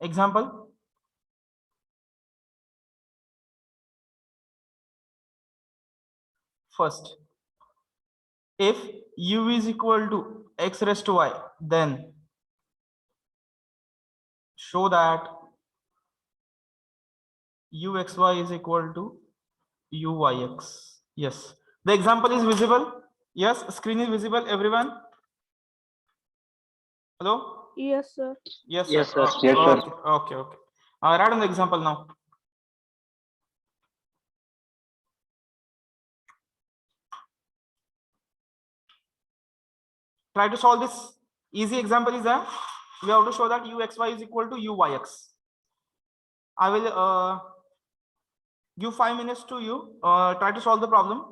Example. First, if u is equal to x raised to y, then show that uxy is equal to uyx. Yes, the example is visible. Yes, screen is visible, everyone. Hello. Yes, sir. Yes, sir. Yes, sir. Okay. Yes, sir. Okay. Write on the example now. Try to solve this. Easy example is that we have to show that uxy is equal to uyx. I will give 5 minutes to you. Try to solve the problem.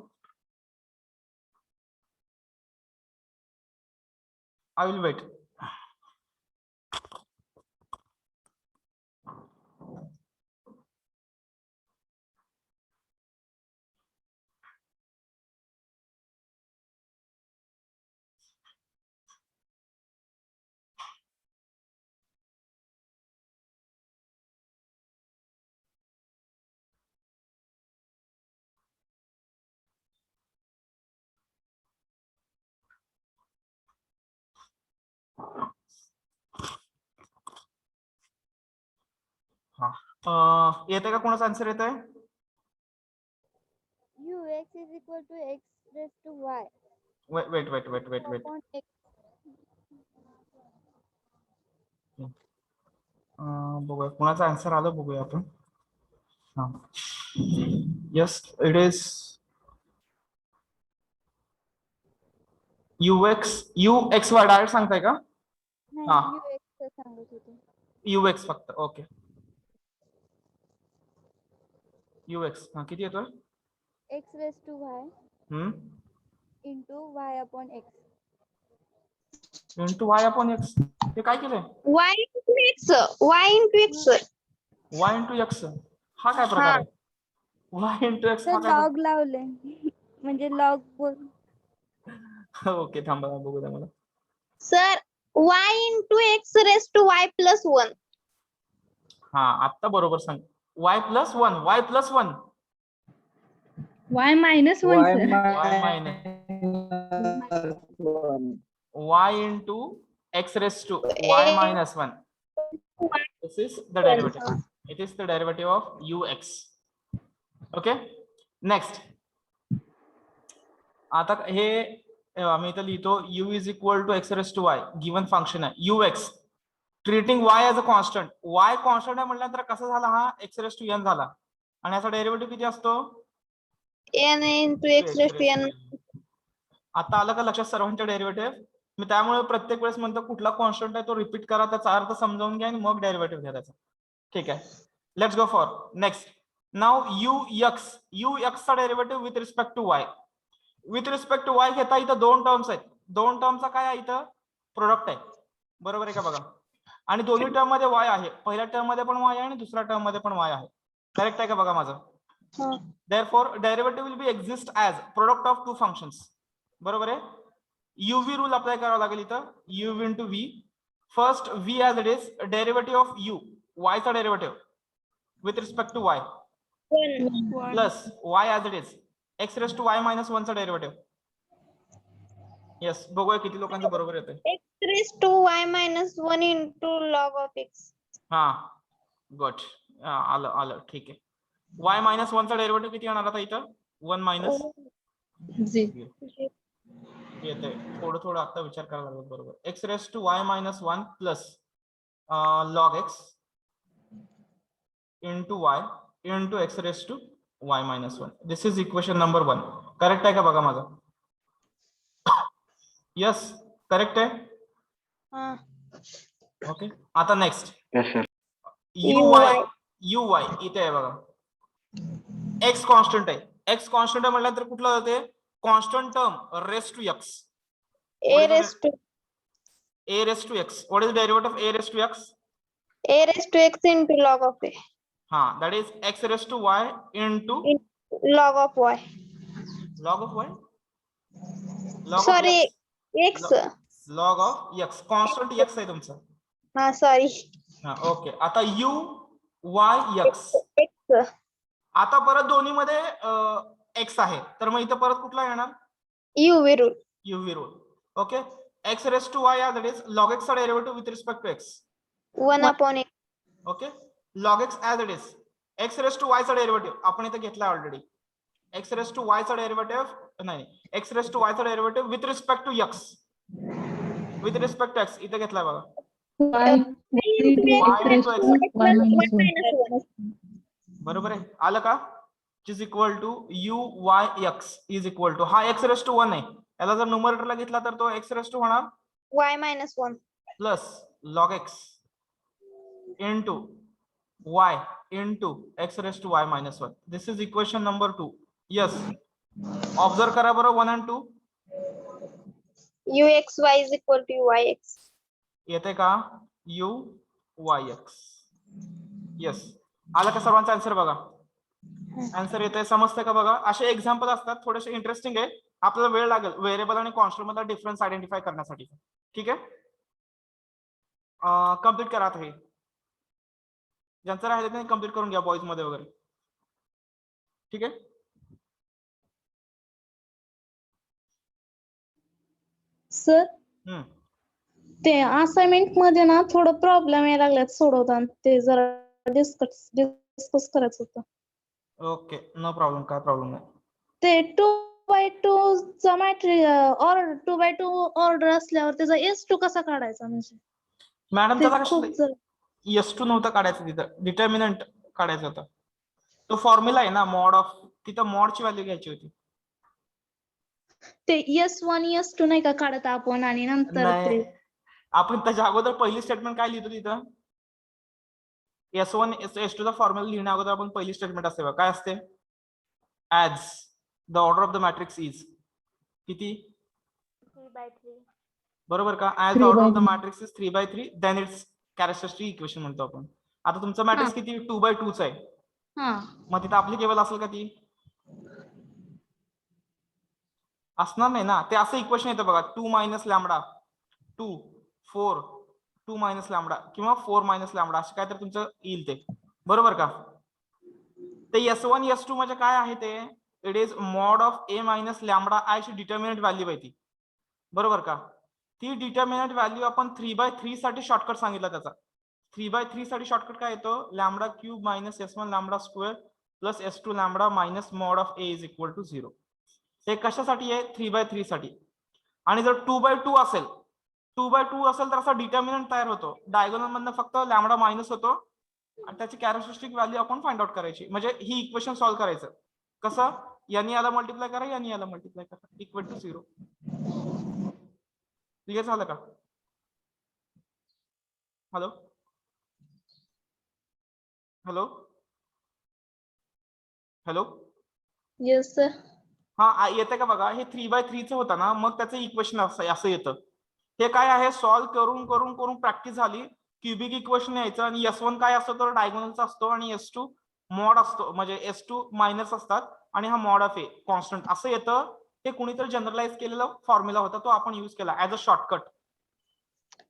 I will wait. येते का कोणाचा answer येत आहे? Ux is equal to x raised to y. Wait. Upon x. बघूया कोणाचा answer आलं, बघूया आपण. Yes, it is ux Y. Direct सांगताय का? नाही, ux सांगत होते. ux फक्त. ओके, ux किती येतोय? x raised to y into y upon x. Into Y upon x. हे काय केलंय? y into x. y into x. Y into x. हा काय प्रकार आहे? वाय इंटू एक्स हा तर काय? लॉग लावले म्हणजे लॉग बोल. ओके, थांबा बघू द्या मला. Sir, y into x raised to y plus 1. हा, आता बरोबर सांग. y plus 1. y plus 1. y minus 1, Y sir. y minus y into x raised to y minus 1. This is the derivative. It is the derivative of ux. Okay, next. आता हे आम्ही इथं लिहितो u is equal to x raised to y. Given function आहे ux. Treating y as a constant. y constant आहे म्हटल्यानंतर कसा झाला हा? x raised to n झाला. आणि याचा डेरिव्हेटिव्ह किती असतो? n into x raised to n. आता आलं का लक्षात सर्वांच्या डेरिव्हेटिव्ह? मी त्यामुळे प्रत्येक वेळेस म्हणतो कुठला कॉन्स्टंट आहे तो रिपीट करा, त्याचा अर्थ समजावून घ्या आणि मग डेरिव्हेटिव्ह घ्या त्याचा. ठीक आहे, लेट्स गो फॉर नेक्स्ट. नाव ux चा derivative with respect to y. With respect to y घेता इथं दोन टर्म्स आहेत. दोन टर्मचा काय आहे? इथं प्रोडक्ट आहे. बरोबर आहे का? बघा, आणि दोन्ही टर्म मध्ये y आहे. पहिल्या टर्म मध्ये पण y आहे आणि दुसऱ्या टर्म मध्ये पण y आहे. करेक्ट आहे का? बघा माझं. Therefore derivative will be exist as product of two functions. बरोबर आहे. uv रूल अप्लाय करावा लागेल इथं. u into v. First v as it is derivative of u, y चा derivative with respect to y, plus y as it is x raised to y minus 1 चा derivative. Yes, बघूया किती लोकांचं बरोबर येतंय. x raised to y minus 1 into log of x. हा, good. आलं. ठीक आहे. y minus 1 चा डेरिव्हेटिव्ह किती येणार आता इथं? 1 minus येते. थोडं आता विचार करायला लागेल. बरोबर, x raised to y minus 1 plus log x into y into x raised to y minus 1. This is equation number 1. Correct आहे का? बघा माझं. यस, करेक्ट आहे. ओके, आता नेक्स्ट. Yes, sir. uy इथे आहे बघा. x कॉन्स्टंट आहे. x कॉन्स्टंट आहे म्हटलं तर कुठलं जाते? Constant term raise to x. a raised to x. What is the derivative of a raised to x? a raised to x into log of a. That is x raised to y into log of y. log of y. Log Sorry, of x. log of x. Constant x आहे तुमचा. हा sorry okay आता u Y x. X आता परत दोन्ही मध्ये x आहे तर मग इथं परत कुठला येणार UV rule UV rule. Okay x raise to y that is log x चा derivative with respect to x. 1/x okay log x as it is. X raise to y चा डेरिव्हेटिव्ह आपण इथे घेतला ऑलरेडी. एक्स रेस टू वाय चा derivative नाही x raise to y चा derivative with respect to x. With respect to x इथे घेतलाय बघा. y into x. y minus 1. बरोबर आहे आलं का is equal to U Y X is equal to हा एक्स रेस टू 1 आहे याला जर न्यूमरेटरला घेतला तर तो एक्स रेस टू होणार y-1 plus log x into y into x raised to y minus 1. This is equation number 2. Yes. Observe करा बरं 1 and 2. UXY is equal to UYX. येते का u y x. येस आला का सर्वांचा answer बघा. Answer येते समजते का बघा. असे एक्झाम्पल असतात थोडेसे इंटरेस्टिंग आहे आपल्याला वेळ लागेल व्हेरिएबल आणि कॉन्स्टंट मधला डिफरन्स आयडेंटिफाय करण्यासाठी. ठीक आहे कम्प्लीट करा आता हे ज्यांचं राहिले ते कम्प्लीट करून घ्या बॉईज मध्ये वगैरे. ठीक आहे सर ते असाइनमेंट मध्ये ना थोडं प्रॉब्लेम यायला लागल्यात सोडवताना ते जरा डिस्कस करायचं होतं. ओके नो प्रॉब्लेम काय प्रॉब्लेम नाही. ते 2x2 चा मॅट्रिक्स ऑर्डर 2x2 ऑर्डर असल्यावर त्याचा S2 कसा काढायचा म्हणजे मॅडम ते त्याला खूप S2 नव्हतं काढायचं तिथं डिटर्मिनंट काढायचं होतं. तो फॉर्म्युला आहे ना मॉड ऑफ तिथं मॉडची व्हॅल्यू घ्यायची होती. ते S1 S2 नाही का काढत आपण आणि नंतर नाही ते आपण त्याच्या अगोदर पहिली स्टेटमेंट काय लिहितो तिथं S1 S2 चा फॉर्म्युला लिहिण्या अगोदर आपण पहिली स्टेटमेंट असते बघा काय असते as the order of the matrix is किती 3/3. बरोबर का as the order of the matrix is 3/3 then it's characteristic equation म्हणतो आपण. आता तुमचं मॅट्रिक्स किती 2/2 च आहे मग तिथं अप्लिकेबल असेल का ती असणार नाही ना. ते असं इक्वेशन येतं बघा 2 मायनस लॅमडा 2 4 2 मायनस लॅमडा किंवा 4 मायनस लॅमडा असं काय तर तुमचं येईल ते बरोबर का. ते S1 S2 म्हणजे काय आहे ते it is mod of a minus lambda I ची डिटर्मिनंट व्हॅल्यू आहे ती बरोबर का. ती डिटर्मिनंट व्हॅल्यू आपण 3/3 साठी शॉर्टकट सांगितला त्याचा 3/3 साठी शॉर्टकट काय येतो lambda cube minus S1 lambda square plus S2 lambda minus mod of a is equal to 0. हे कशासाठी आहे 3/3 साठी. आणि जर 2/2 असेल 2/2 असेल तर असा डिटर्मिनंट तयार होतो डायगोनल मधनं फक्त लॅमडा मायनस होतो आणि त्याची कॅरेक्टरिस्टिक व्हॅल्यू आपण फाइंड आउट करायची म्हणजे ही इक्वेशन सॉल्व्ह करायचं कसं याने याला मल्टिप्लाय करा याने याला मल्टिप्लाय करा इक्वल टू 0. क्लिअर झालं का hello hello hello yes sir हा येते का बघा हे 3/3 च होतं ना मग त्याचं इक्वेशन असं येतं. हे काय आहे सॉल्व्ह करून करून करून प्रॅक्टिस झाली क्युबिक इक्वेशन यायचं आणि S1 काय असतो तर डायगोनलचा असतो आणि S2 मॉड असतो म्हणजे S2 मायनस असतात आणि हा मॉड ऑफ a कॉन्स्टंट असं येतं. हे कुणीतरी जनरलाइज केलेला फॉर्म्युला होता तो आपण यूज केला as a shortcut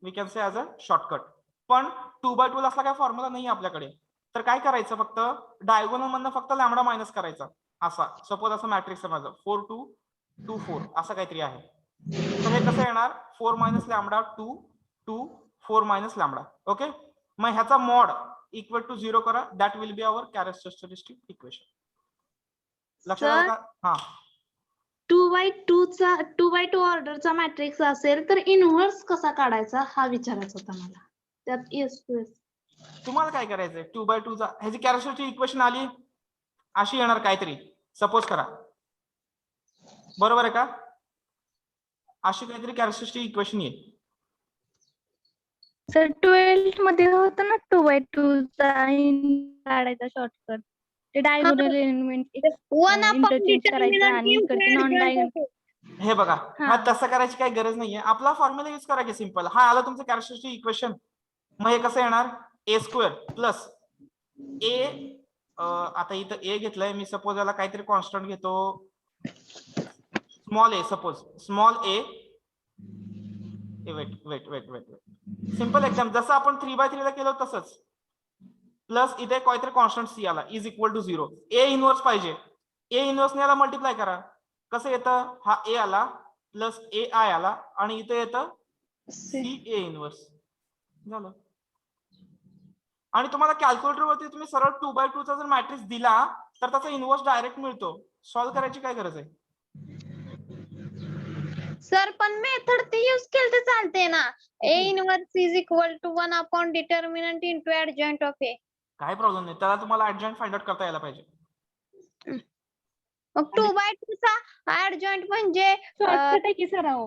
we can say as a shortcut. पण 2/2 असला काय फॉर्म्युला नाही आपल्याकडे तर काय करायचं फक्त डायगोनल मधनं फक्त लॅमडा मायनस करायचा असा सपोज असं मॅट्रिक्स आहे माझं 4 2 2 4 असं काहीतरी आहे. तर हे कसं येणार 4 minus lambda 2 2 4 minus lambda. Okay मग ह्याचा मॉड इक्वल टू 0 करा that will be our characteristic equation. लक्षात आलं का हा 2/2 ऑर्डरचा मॅट्रिक्स असेल तर इनव्हर्स कसा काढायचा हा विचारायचा होता मला त्यात S2 तुम्हाला काय करायचंय 2/2 चा ह्याची कॅरेक्टरिस्टिक इक्वेशन आली अशी येणार काहीतरी सपोज करा बरोबर आहे का अशी काहीतरी कॅरेक्टरिस्टिक इक्वेशन येईल. सर 12th मध्ये होतं ना 2/2 चा काढायचा शॉर्टकट ते डायगोनल एलिमेंट इंटरचेंज करायचं आणि इकडचं नॉन डायगोनल. हे बघा हा तसं करायची काही गरज नाहीये आपला फॉर्म्युला यूज करा की सिंपल हा आला तुमचं कॅरेक्टरिस्टिक इक्वेशन मग हे कसं येणार a स्क्वेअर प्लस a आता इथं a घेतलंय मी सपोज याला काहीतरी कॉन्स्टंट घेतो small a suppose small a wait simple एकदम, जसं आपण 3/3 ला केलं तसंच. प्लस इथे काहीतरी कॉन्स्टंट सी आला is equal to 0. A inverse पाहिजे, ए इनवर्स याला मल्टिप्लाय करा. कसं येतं, हा ए आला प्लस ए आय आला आणि इथे येतं सी ए इनवर्स झालं. आणि तुम्हाला कॅल्क्युलेटर वरती तुम्ही सरळ 2/2 चा जर मॅट्रिक्स दिला तर त्याचा इनवर्स डायरेक्ट मिळतो. सॉल्व्ह करायची काय गरज आहे? सर पण मेथड ते यूज केलं तर चालते ना. A inverse is equal to 1 upon determinant into adjoint of A. काय प्रॉब्लेम नाही, त्याला तुम्हाला ऍडजॉइंट फाइंड आउट करता यायला पाहिजे. मग 2/2 चा ऍडजॉइंट म्हणजे शॉर्टकट आहे की सर अहो.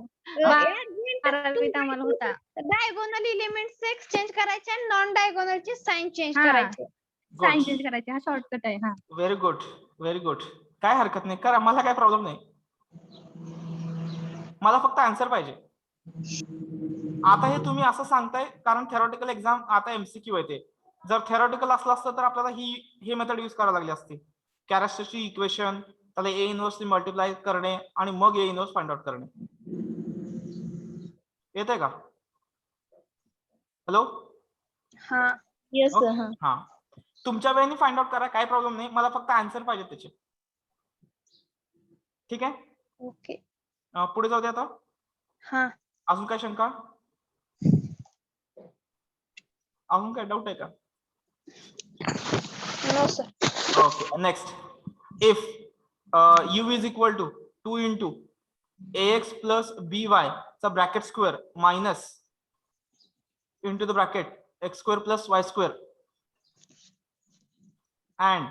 बारावीत आम्हाला होता. डायगोनल एलिमेंट्स एक्सचेंज करायचे आणि नॉन डायगोनलचे साइन चेंज हा. करायचे. साइन चेंज करायचे, हा शॉर्टकट आहे. हा व्हेरी गुड. काय हरकत नाही, करा, मला काय प्रॉब्लेम नाही. मला फक्त आन्सर पाहिजे. आता हे तुम्ही असं सांगताय कारण थेरॉटिकल एक्झाम आता एमसीक्यू आहे. ते जर थेरॉटिकल असलं असतं तर आपल्याला ही मेथड यूज करावी लागली असती. कॅरेक्टरिस्टिक इक्वेशन, त्याला ए इनवर्स मल्टिप्लाय करणे आणि मग ए इनवर्स फाइंड आउट करणे. येते का? हॅलो. हा येस हा, तुमच्या वेळेने फाइंड आउट करा, काय प्रॉब्लेम नाही. मला फक्त आन्सर पाहिजे त्याचे. ठीक आहे, ओके. पुढे जाऊ दे आता. हा अजून काय शंका, अजून काय डाऊट आहे का? No sir. Okay, next. If u is equal to 2 into ax plus by चा bracket square minus into the bracket x square plus y square and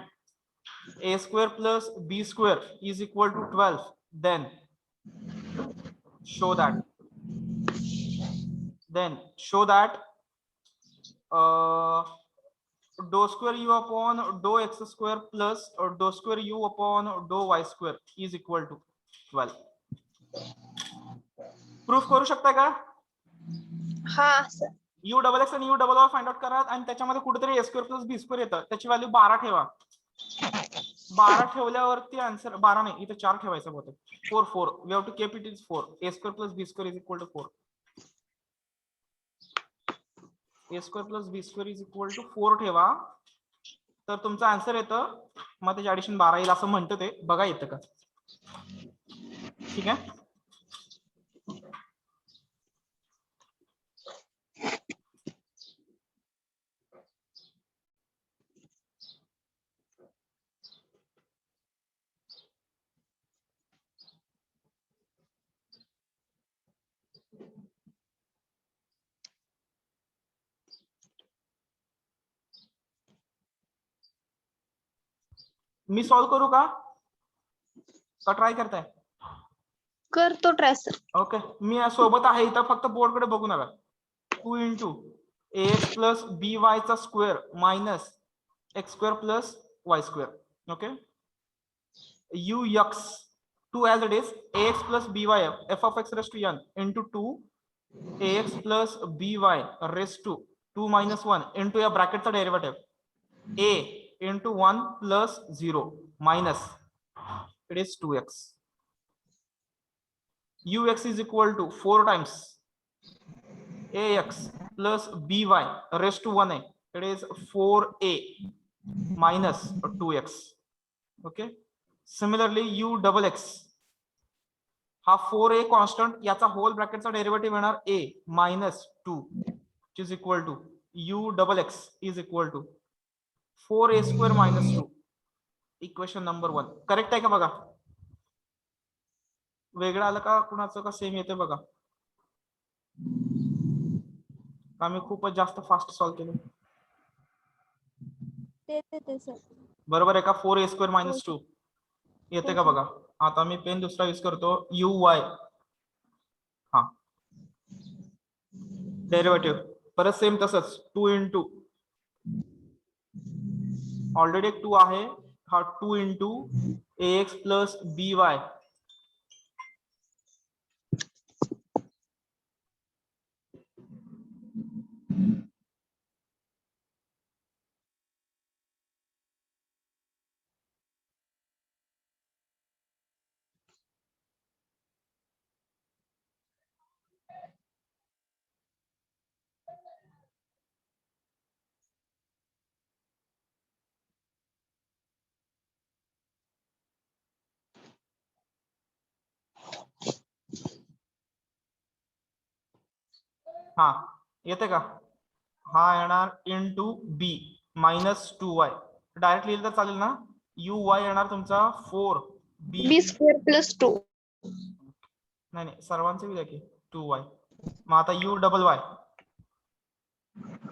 a square plus b square is equal to 12, then show that dou square u upon dou x square plus dou square u upon dou y square is equal to 12. Proof करू शकता का? हा सर. u double X आणि u double Y find out करा आणि त्याच्यामध्ये कुठेतरी a square plus B square येतं, त्याची व्हॅल्यू 12 ठेवा. 12 ठेवल्यावरती आन्सर 12 नाही, इथे 4 ठेवायचं होतं. 4 we have to keep it is 4. a square plus B square is equal to 4. a square plus B square is equal to 4 ठेवा तर तुमचं आन्सर येतं. मग त्याची ऍडिशन 12 येईल असं म्हणतं ते, बघा येतं का. ठीक आहे, मी सॉल्व करू का ट्राय करताय? करतो ट्राय सर. ओके, मी सोबत आहे इथं, फक्त बोर्ड कडे बघू नका. 2 into ax plus by चा square minus x square plus y square. Okay, ux 2 as it is ax plus by f of x raised to n into 2 ax plus by raised to 2 minus 1 into या ब्रॅकेटचा derivative a into 1 plus 0 minus it is 2x. ux is equal to 4 times ax plus by raised to 1a, it is 4a minus 2x. okay, similarly u double x हा 4a constant, याचा hole ब्रॅकेटचा derivative येणार a minus 2 which is equal to u double x is equal to 4a square minus 2. Equation number 1 correct आहे का बघा. वेगळं आलं का कुणाचं, का सेम येते बघा. आम्ही खूपच जास्त फास्ट सॉल्व केलं. ते सर. बरोबर आहे का? 4a स्क्वेअर मायनस 2 येते का बघा. आता मी पेन दुसरा यूज करतो, uy. हा, डेरिव्हेटिव्ह परत सेम तसंच 2 into ऑलरेडी एक 2 आहे, हा 2 into ax plus by हा येते का? हा येणार इंटू बी -2y. डायरेक्ट लिहिलं तर चालेल ना? uy येणार तुमचा 4b. बी स्क्वेअर प्लस 2. नाही नाही, सर्वांचे बी द्या की 2y. मग आता u डबल y.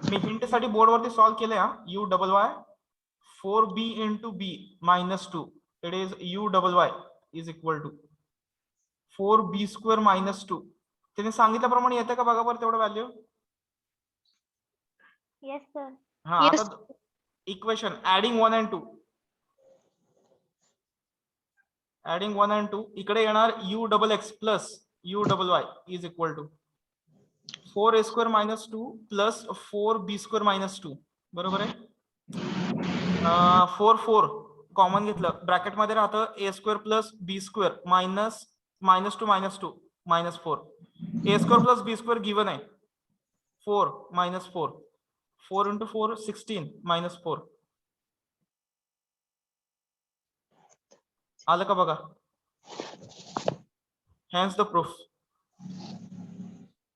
मी हिंट साठी बोर्डवरती सॉल्व्ह केले हा. u double y 4b into b -2. It is u double y is equal to 4b square -2. त्याने सांगितल्याप्रमाणे येते का बघा बरं तेवढं व्हॅल्यू. Yes, sir. हा Yes. आता equation adding 1 and 2. Adding 1 and 2 इकडे येणार u double x plus u double y is equal to 4a square -2 plus 4b square -2. बरोबर आहे. 4 कॉमन घेतलं ब्रॅकेट मध्ये राहतं a square plus b square minus -2 -2 -4. a square plus b square given आहे 4 -4. 4 into 4 16 -4. आलं का बघा. Hence the proof.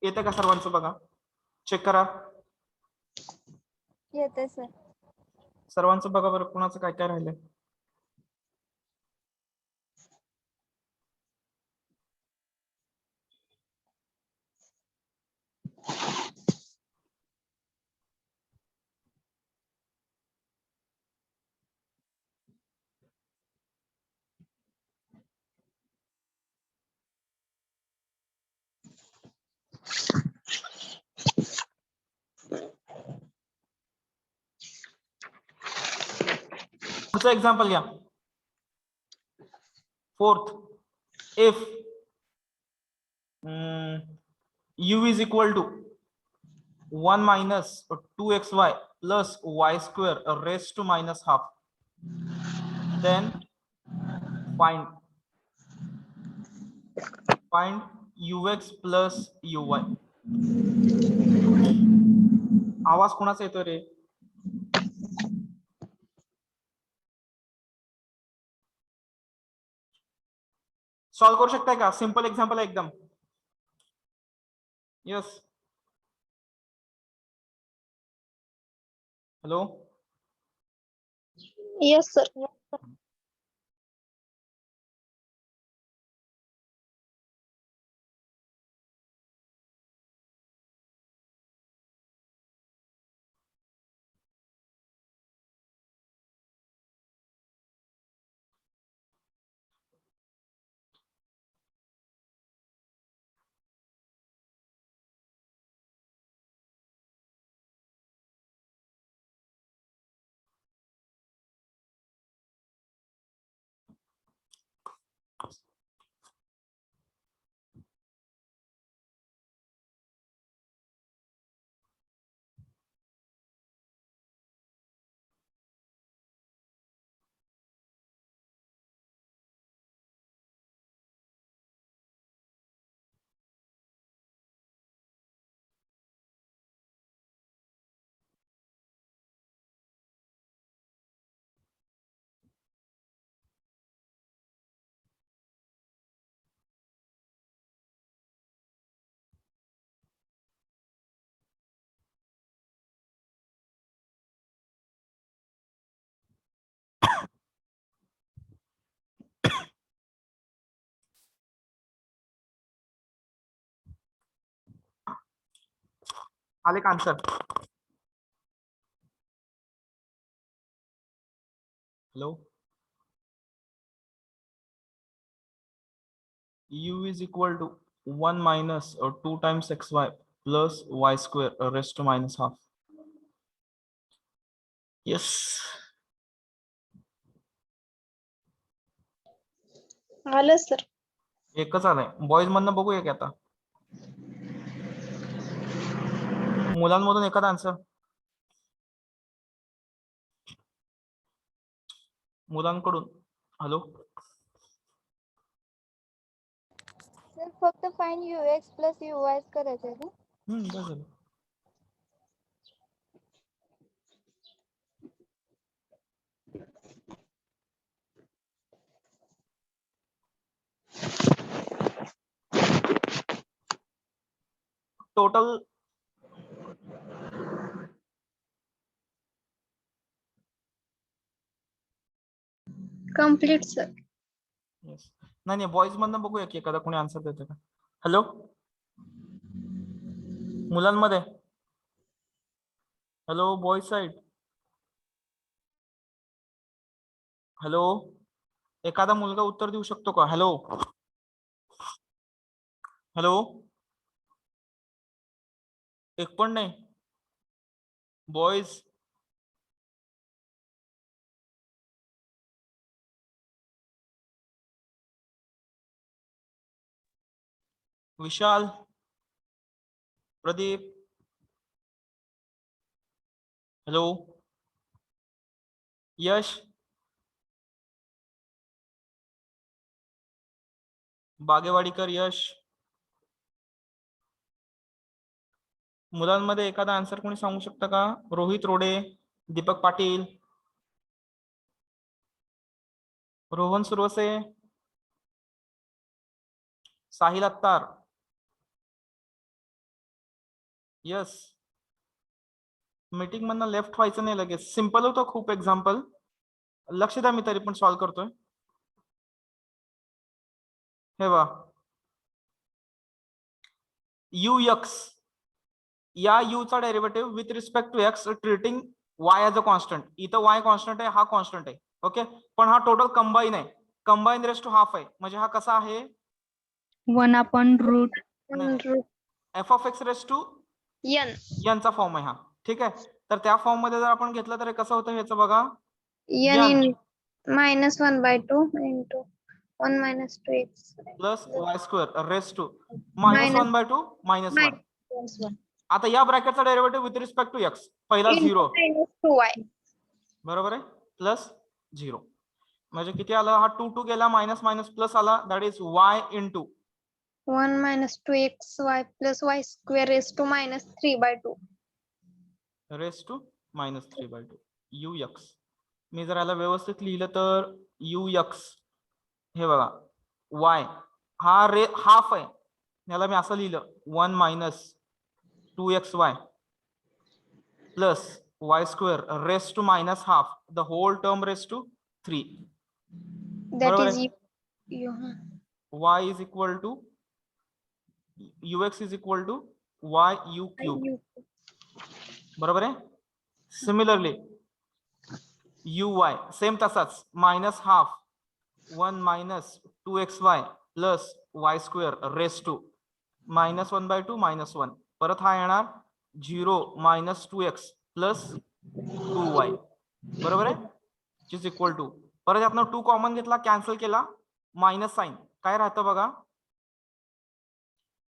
येतं का सर्वांचं बघा, चेक करा येते सर. सर्वांचं बघा बरं, कुणाचं काय काय राहिलंय. पुढचं एक्झाम्पल घ्या. 4th, if u is equal to 1 minus 2xy plus y square raised to -half, then find ux plus uy. आवाज कोणाचा येतोय रे? सॉल्व करू शकताय का? सिंपल एक्झाम्पल आहे एकदम. यस. हॅलो. Yes, sir. आले का answer? Hello. u is equal to 1 minus 2 times xy plus y square raised to -half. Yes. आलं सर. एकच आलंय. बॉईज मधनं बघूया की आता. मुलांमधून एखादा आन्सर. मुलांकडून. हॅलो. सर फक्त फाइंड ux प्लस uy करायचं आहे ना? बस झालं. Total complete sir. येस. नाही नाही, बॉईज मधनं बघूया की एखादा कोणी आन्सर देतो का. हॅलो, मुलांमध्ये. Hello, boys side. हॅलो, एखादा मुलगा उत्तर देऊ शकतो का. हॅलो हॅलो, एक पण नाही. बॉईज. विशाल, प्रदीप. हॅलो, यश, बागेवाडीकर यश. मुलांमध्ये एखादा आन्सर कोणी सांगू शकता का. रोहित रोडे, दीपक पाटील, रोहन सुरवसे, साहिल अत्तार. यस. मीटिंग मधनं लेफ्ट व्हायचं नाही लगेच. सिंपल होतं खूप एक्झाम्पल. लक्ष द्या, मी तरी पण सॉल्व्ह करतोय. हे बा, यू एक्स, या यू चा derivative with respect to x treating y as a constant. इथं वाय कॉन्स्टंट आहे, हा कॉन्स्टंट आहे. ओके, पण हा टोटल कंबाईन आहे. कंबाईन रेस टू हाफ आहे. म्हणजे हा कसा आहे. 1/रूट. F of x raise to n चा फॉर्म आहे हा. ठीक आहे, तर त्या फॉर्म मध्ये जर आपण घेतलं तर हे कसं होतं ह्याचं बघा. n in -1/2 into 1 minus 2x plus y square raise to -1/2 -1. आता या ब्रॅकेटचा derivative with respect to x पहिला into 0, -2y. बरोबर आहे, प्लस 0. म्हणजे किती आलं. हा 2 गेला, मायनस मायनस प्लस आला. That is y into 1 minus 2xy plus y square raised to -3/2. Raise to -3/2 u x. मी जर याला व्यवस्थित लिहिलं तर यू एक्स, हे बघा, y हा हाफ आहे. याला मी असं लिहिलं 1 minus 2xy plus y square raise to -half the whole term raise to 3. That बरोबर is आहे. you. y is equal to ux is equal to y u cube. बरोबर आहे. सिमिलरली यू वाय सेम तसाच -half 1 minus 2xy plus y square raise to -1/2 -1. परत हा येणार 0 minus 2x plus 2y. बरोबर आहे, इज इक्वल टू. परत यातनं 2 कॉमन घेतला, कॅन्सल केला, मायनस साइन काय राहतं बघा.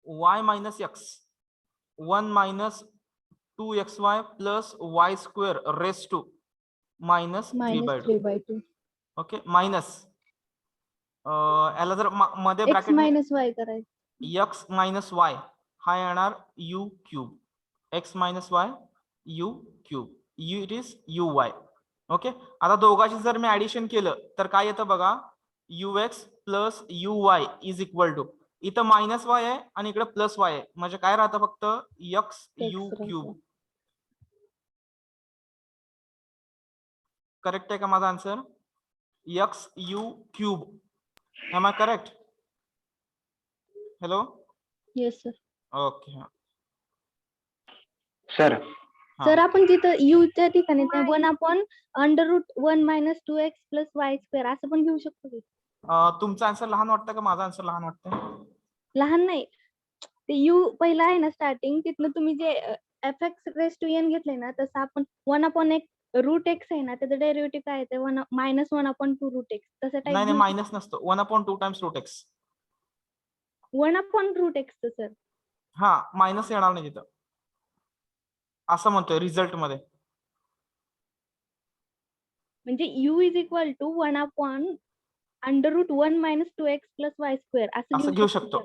y minus x 1 minus 2xy plus y square raise to -3/2. Okay, minus याला जर मध्ये x ब्रॅकेट मायनस y करायचं. x मायनस वाय हा येणार u cube. x minus y u cube. U it is u y. Okay, आता दोघांची जर मी addition केलं तर काय येतं बघा. U x plus u y is equal to, इथं मायनस वाय आहे आणि इकडे प्लस वाय आहे. म्हणजे काय राहतं फक्त एक्स यू क्यूब. करेक्ट आहे का माझा answer. X u cube. Am I correct. Hello. Yes sir. Okay sir. Sir आपण तिथं u च्या ठिकाणी 1/√1 - 2x + y² असं पण घेऊ शकतो की. तुमचा आन्सर लहान वाटतं का माझा आन्सर लहान वाटतं. लहान नाही, ते u पहिला आहे ना स्टार्टिंग, तिथनं तुम्ही जे fx⁻n घेतलंय ना, तसं आपण 1/√x आहे ना, त्याचं डेरिव्हेटिव्ह काय येते -1/2√x तसं टाईप. नाही मायनस नसतो, 1/2 टाइम्स √x. 1/√x sir. हा, मायनस येणार नाही तिथं असं म्हणतोय रिझल्ट मध्ये. म्हणजे u is equal to 1/√1 - 2x + y² असं घेऊ शकतो.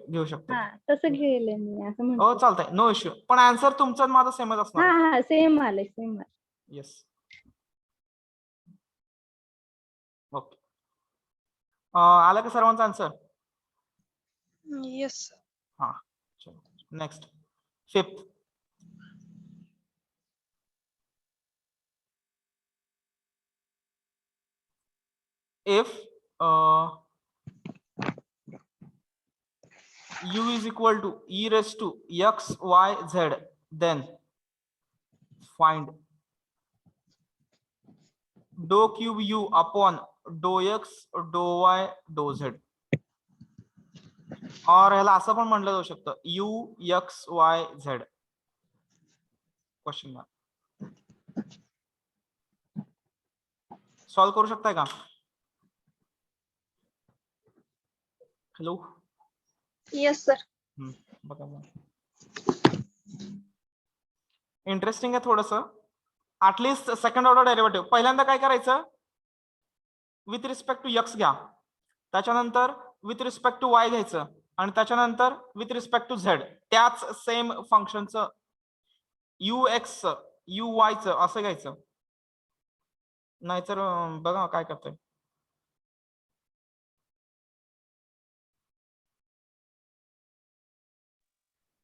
हा, तसं घेले मी असं हो म्हणतो. चालतंय, नो इश्यू. पण आन्सर तुमचा आणि माझा सेमच असणार. हा सेम आले. येस. ओके, आला का सर्वांचा आन्सर. Yes. हा, next 5th. if u is equal to e raised to x y z, then find dou cube u upon dou x dou y dou z. और ह्याला असं पण म्हटलं जाऊ शकतं u x y z question mark. Solve करू शकताय का? हॅलो. Yes sir. बघा इंटरेस्टिंग आहे थोडस. ऍटलिस्ट सेकंड ऑर्डर डेरिव्हेटिव्ह पहिल्यांदा काय करायचं, विथ रिस्पेक्ट टू एक्स घ्या, त्याच्यानंतर विथ रिस्पेक्ट टू वाय घ्यायचं, आणि त्याच्यानंतर विथ रिस्पेक्ट टू झेड त्याच सेम फंक्शनचं यू एक्स यू वायचं असं घ्यायचं. नाहीतर बघा काय करतंय.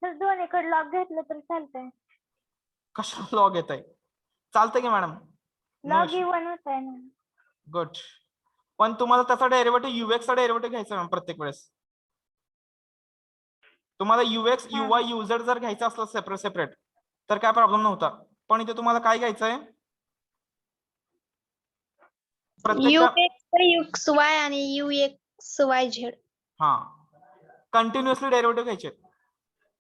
तर दोन्हीकडे लॉग घेतलं तर चालतंय. कशाला लॉग येत आहे? चालतंय की मॅडम? लॉग इवन होत आहे ना. गुड. पण तुम्हाला त्याचा डेरिव्हेटिव्ह युएक्स चा डेरिव्हेटिव्ह घ्यायचा मॅम प्रत्येक वेळेस. तुम्हाला युएक्स युवाय युझेड जर घ्यायचं असलं सेपरेट सेपरेट तर काय प्रॉब्लेम नव्हता. पण इथे तुम्हाला काय घ्यायचंय? यू एक्स वाय आणि यू एक्स वाय झेड. हा कंटिन्युअसली डेरिव्हेटिव्ह घ्यायचे.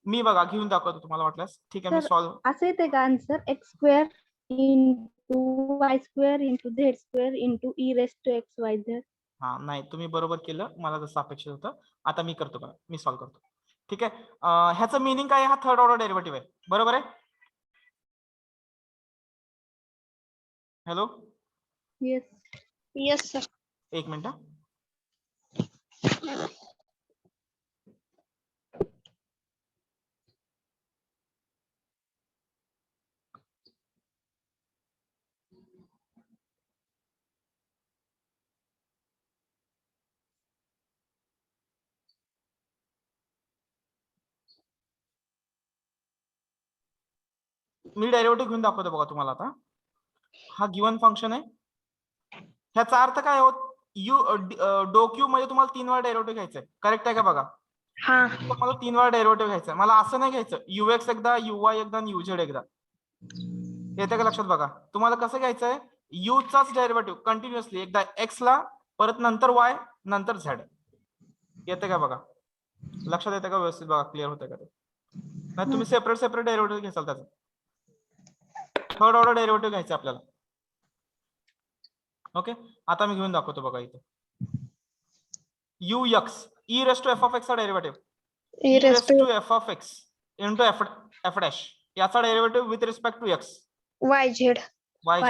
मी बघा घेऊन दाखवतो तुम्हाला वाटल्यास. ठीक आहे मी सर, सॉल्व. असं येते का answer x square into y square into z square into e raise to x y z. हा नाही तुम्ही बरोबर केलं, मला जसं अपेक्षित होतं. आता मी करतो बघा, मी सॉल्व करतो. ठीक आहे. ह्याचं मिनिंग काय? हा थर्ड ऑर्डर डेरिव्हेटिव्ह आहे, बरोबर आहे? हॅलो. येस. Yes sir. एक मिनिट. मी डेरिव्हेटिव्ह घेऊन दाखवतो बघा तुम्हाला. आता हा गिवन फंक्शन आहे. ह्याचा अर्थ काय होत? यू डो क्यू मध्ये तुम्हाला 3 वेळा डेरिव्हेटिव्ह घ्यायचंय, करेक्ट आहे का? बघा हा. मला 3 वेळा डेरिव्हेटिव्ह घ्यायचंय. मला असं नाही घ्यायचं यूएक्स एकदा युवाय एकदा युझेड एकदा. येते का लक्षात? बघा तुम्हाला कसं घ्यायचंय, यू चाच डेरिव्हेटिव्ह कंटिन्युअसली एकदा एक्स ला, परत नंतर वाय, नंतर झेड. येते का? बघा लक्षात येते का? व्यवस्थित बघा, क्लिअर होतं का ते? नाही तुम्ही सेपरेट सेपरेट डेरिव्हेटिव्ह घ्याल त्याचं. थर्ड ऑर्डर डेरिव्हेटिव्ह घ्यायचं आपल्याला. ओके. आता मी घेऊन दाखवतो बघा इथे. U x e raise to f of x चा derivative e raise to f of x into f dash याचा derivative with respect to x y z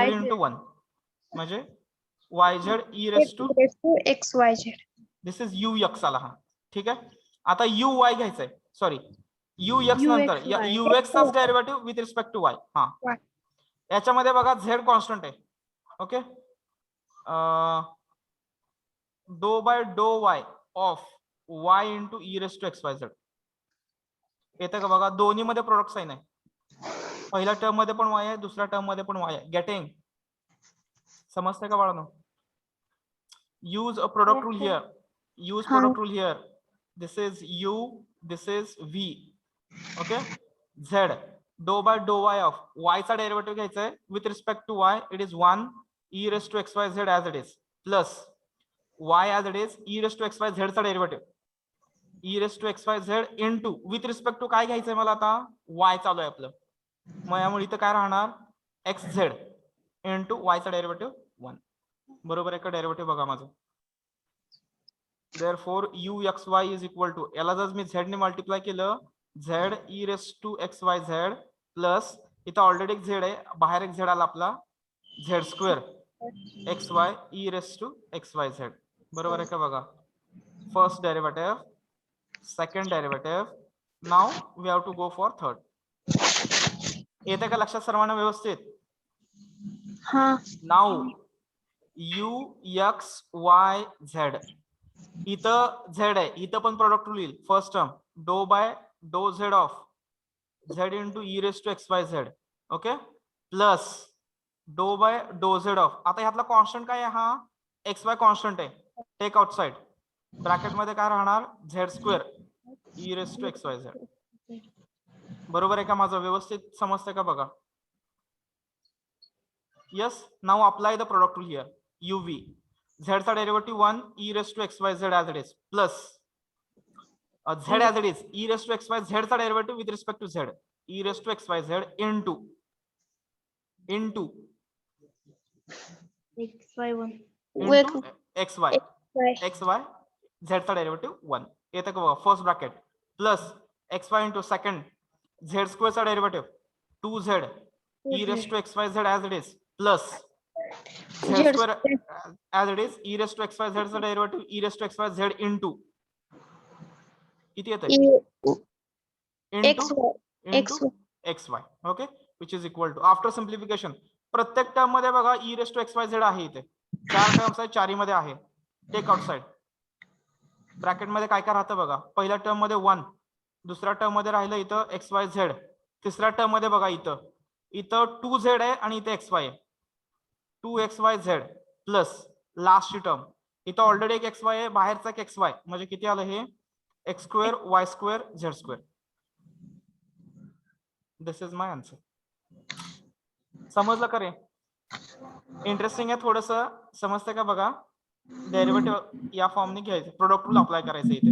into 1 म्हणजे y z e raise to x y z. This is u x आला हा. ठीक आहे. आता u y घ्यायचंय, sorry u x नंतर u x चाच derivative with respect to y. हा Y. याच्यामध्ये बघा झेड कॉन्स्टंट आहे. ओके. डो बाय डो y of y into e raise to x y z. येतं का? बघा दोन्ही मध्ये प्रोडक्ट साइन आहे. पहिल्या टर्म मध्ये पण वाय आहे, दुसऱ्या टर्म मध्ये पण वाय आहे. गेटिंग? समजतंय का बाळांनो? Use a product rule here. Use product rule here. This is u, this is v. Okay. Z do by डो वाय ऑफ वाय चा डेरिव्हेटिव्ह घ्यायचा आहे with respect to y. It is 1 e raise to x y z as it is plus y as it is e raised to xy z चा derivative e raised to xy z into with respect to काय घ्यायचंय मला आता? y चालू आहे आपलं. मग यामुळे इथं काय राहणार? xz into y चा डेरिव्हेटिव्ह 1. बरोबर आहे का? डेरिव्हेटिव्ह बघा माझं. therefore u xy is equal to याला जर मी z ने मल्टिप्लाय केलं z e raised to xy z plus इथं ऑलरेडी एक z आहे, बाहेर एक z आला आपला z square xy e raised to xyz. बरोबर आहे का? बघा first derivative, second derivative. Now we have to go for third. येते का लक्षात सर्वांना व्यवस्थित? हा. Now u x y z. इथं झेड आहे, इथं पण प्रोडक्ट रूल येईल. फर्स्ट टर्म डो बाय डो Z of Z into e raise to x y Z. Okay. Plus डो बाय डो झेड ऑफ. आता ह्यातला कॉन्स्टंट काय आहे? हा एक्स वाय कॉन्स्टंट आहे, टेक आउटसाइड. ब्रॅकेट मध्ये काय राहणार, Z square E raise to x y Z. बरोबर आहे का माझं, व्यवस्थित समजतंय का बघा. Yes, now apply the product rule here. UV Z चा derivative 1 e raise to x y z as it is plus z as it is e raise to x y z चा derivative with respect to z e raise to x y z into XY1 x y z चा derivative 1 येतं का बघा. First bracket plus x y into second z square चा derivative 2Z e raise to x y z as it is plus z square as it is e raise to x y z चा derivative e raise to x y z into किती येतं into x y. Okay, which is equal to after simplification प्रत्येक term मध्ये बघा e raise to x y z आहे, इथे 4 terms आहे, चारी मध्ये आहे. टेक आउटसाइड ब्रॅकेट मध्ये काय काय राहतं बघा. पहिल्या टर्म मध्ये 1, दुसऱ्या टर्म मध्ये राहिलं इथं एक्स वाय झेड, तिसऱ्या टर्म मध्ये बघा इथं 2Z आहे आणि इथे एक्स वाय आहे 2XYZ प्लस लास्टची टर्म इथं ऑलरेडी एक एक्स वाय आहे, बाहेरचा एक एक्स वाय, म्हणजे किती आलं हे x square Y square Z square. This is my answer. समजलं का रे? इंटरेस्टिंग आहे थोडस, समजतंय का बघा. डेरिव्हेटिव्ह या फॉर्मने घ्यायचं, प्रोडक्ट रूल अप्लाय करायचं इथे.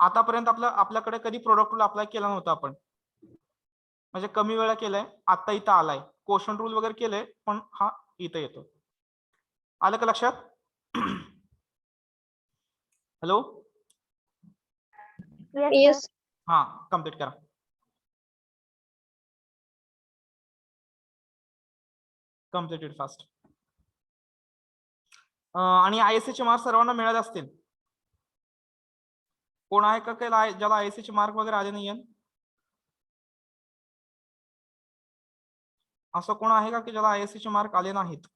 आतापर्यंत आपल्याकडे कधी प्रोडक्ट रूल अप्लाय केला नव्हता आपण, म्हणजे कमी वेळा केलंय, आता इथं आलाय. क्वेश्चन रूल वगैरे केलंय, पण हा इथं येतो. आलं का लक्षात? हॅलो, येस हा कम्प्लीट करा. Completed fast. आणि ISC चे मार्क्स सर्वांना मिळाले असतील. कोण आहे का काही ज्याला ISC चे मार्क वगैरे आले नाहीये? असं कोण आहे का की ज्याला ISC चे मार्क आले नाहीत?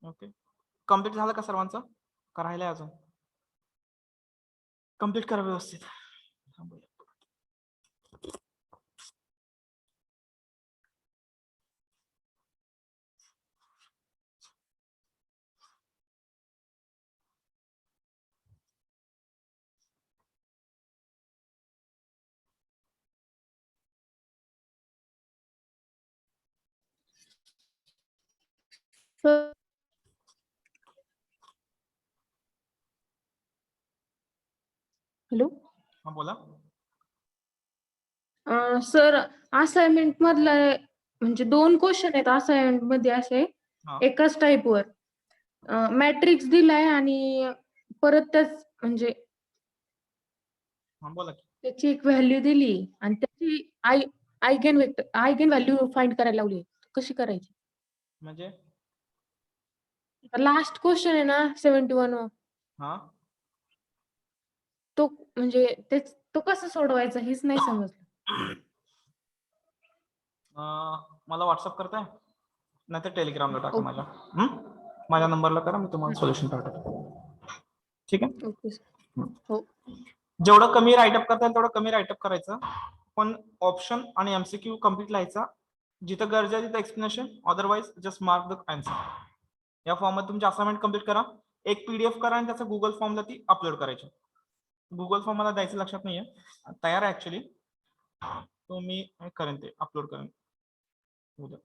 ओके, कम्प्लीट झालं का सर्वांचं? का राहिलंय अजून? कम्प्लीट करा व्यवस्थित. हॅलो हा बोला. सर, असाइनमेंट मधला म्हणजे 2 क्वेश्चन आहेत असाइनमेंट मध्ये असे हा. एकाच टाईपवर. मॅट्रिक्स दिलाय आणि परत त्याच म्हणजे हा बोला की. त्याची एक व्हॅल्यू दिली आणि त्याची आयगेन व्हॅल्यू फाइंड करायला लावली. कशी करायची? म्हणजे लास्ट क्वेश्चन आहे ना 71 हा तो म्हणजे तो कसं सोडवायचा हेच नाही समजलं. मला व्हॉट्सअप करताय नाही तर टेलिग्रामला टाका ओके. माझ्या नंबरला करा, मी तुम्हाला सोल्युशन पाठवतो. ठीक आहे. Okay sir. हो. जेवढं कमी राईटअप करता येईल तेवढं कमी राईटअप करायचं, पण ऑप्शन आणि MCQ कम्प्लीट लिहायचा. जिथं गरज आहे तिथं explanation, otherwise just mark the answer. या फॉर्म मध्ये तुमची असाइनमेंट कम्प्लीट करा, एक PDF करा आणि त्याचा गुगल फॉर्मला ती अपलोड करायची. गुगल फॉर्म मला द्यायचं लक्षात नाहीये, तयार आहे ऍक्च्युली, तो मी करेन, ते अपलोड करेन उद्या.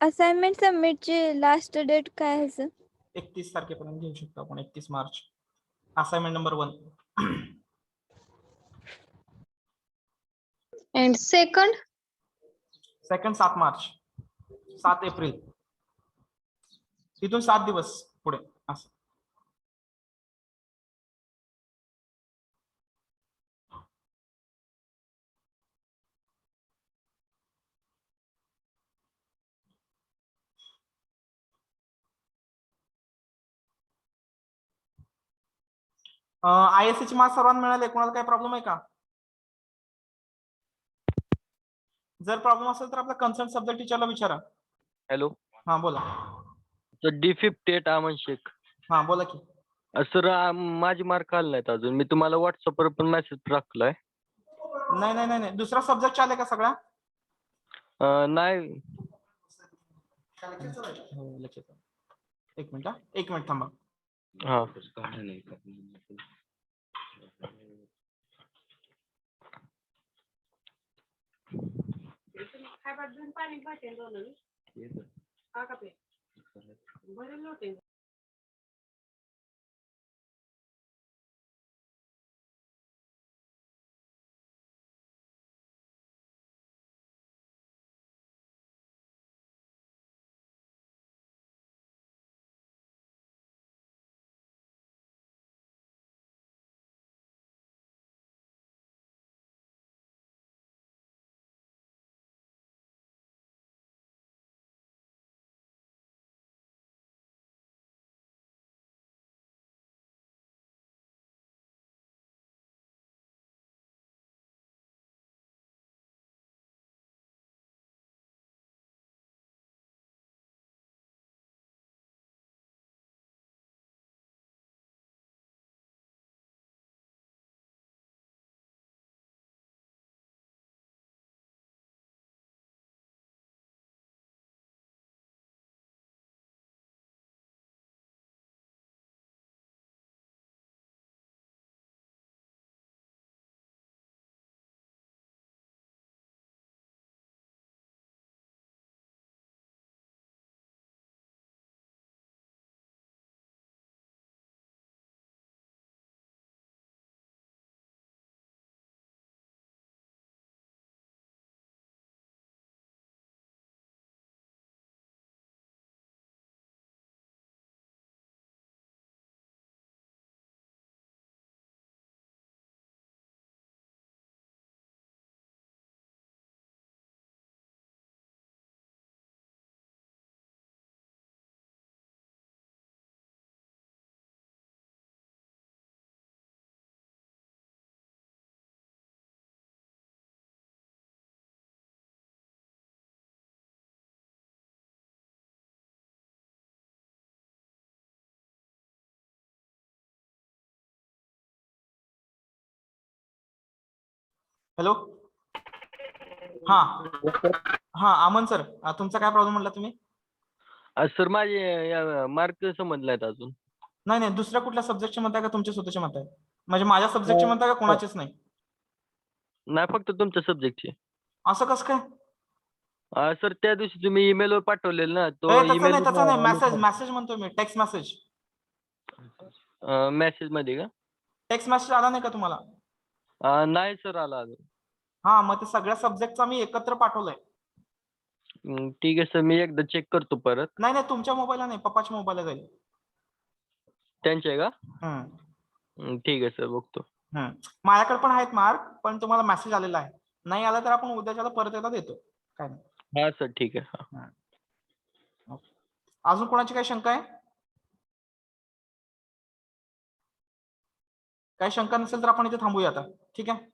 असाइनमेंट सबमिटची लास्ट डेट काय आहे सर? 31 तारखेपर्यंत घेऊ शकतो आपण, 31 March. Assignment number 1. And second 7 March, 7 April, तिथून 7 दिवस पुढे असं. ISC चे मार्क्स सर्वांना मिळाले, कोणाला काही प्रॉब्लेम आहे का? जर प्रॉब्लेम असेल तर आपला कन्सर्न सब्जेक्ट टीचरला विचारा. हॅलो, हा बोला. तर D58 अमन शेख. हा बोला की. सर माझे मार्क आले नाहीत अजून. मी तुम्हाला व्हॉट्सअपवर पण मेसेज टाकलाय. नाही दुसरा सब्जेक्ट आले का सगळा? नाही. एक मिनिट थांबा. हा. हॅलो. हा अमन सर, तुमचा काय प्रॉब्लेम म्हटला तुम्ही? सर माझे मार्क समजले नाहीत अजून. नाही दुसऱ्या कुठल्या सब्जेक्टचे म्हणताय का तुमच्या स्वतःचे म्हणताय? म्हणजे माझ्या सब्जेक्टचे म्हणताय का कोणाचेच नाही? नाही, फक्त तुमच्या सब्जेक्टचे. असं कसं काय? सर त्या दिवशी तुम्ही ईमेलवर पाठवलेलं ना, तो तसा नाही मेसेज म्हणतोय मी, टेक्स्ट मेसेज. मेसेज मध्ये का? टेक्स्ट मेसेज आला नाही का तुम्हाला? नाही सर, आला अजून. हा मग ते सगळ्या सब्जेक्टचा मी एकत्र पाठवलंय. ठीक आहे सर, मी एकदा चेक करतो परत. नाही तुमच्या मोबाईलला नाही, पप्पाच्या मोबाईलला जाईल. त्यांचे का? ठीक आहे सर, बघतो. माझ्याकडे पण आहेत मार्क, पण तुम्हाला मेसेज आलेला आहे. नाही आला तर आपण उद्याच्याला परत एकदा देतो. काय नाही. हा सर, ठीक आहे. अजून कोणाची काही शंका आहे? काही शंका नसेल तर आपण इथे थांबूया आता. ठीक आहे,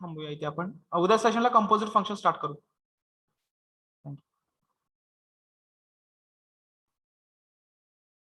थांबूया इथे आपण. उद्या सेशनला कंपोजिट फंक्शन स्टार्ट करू.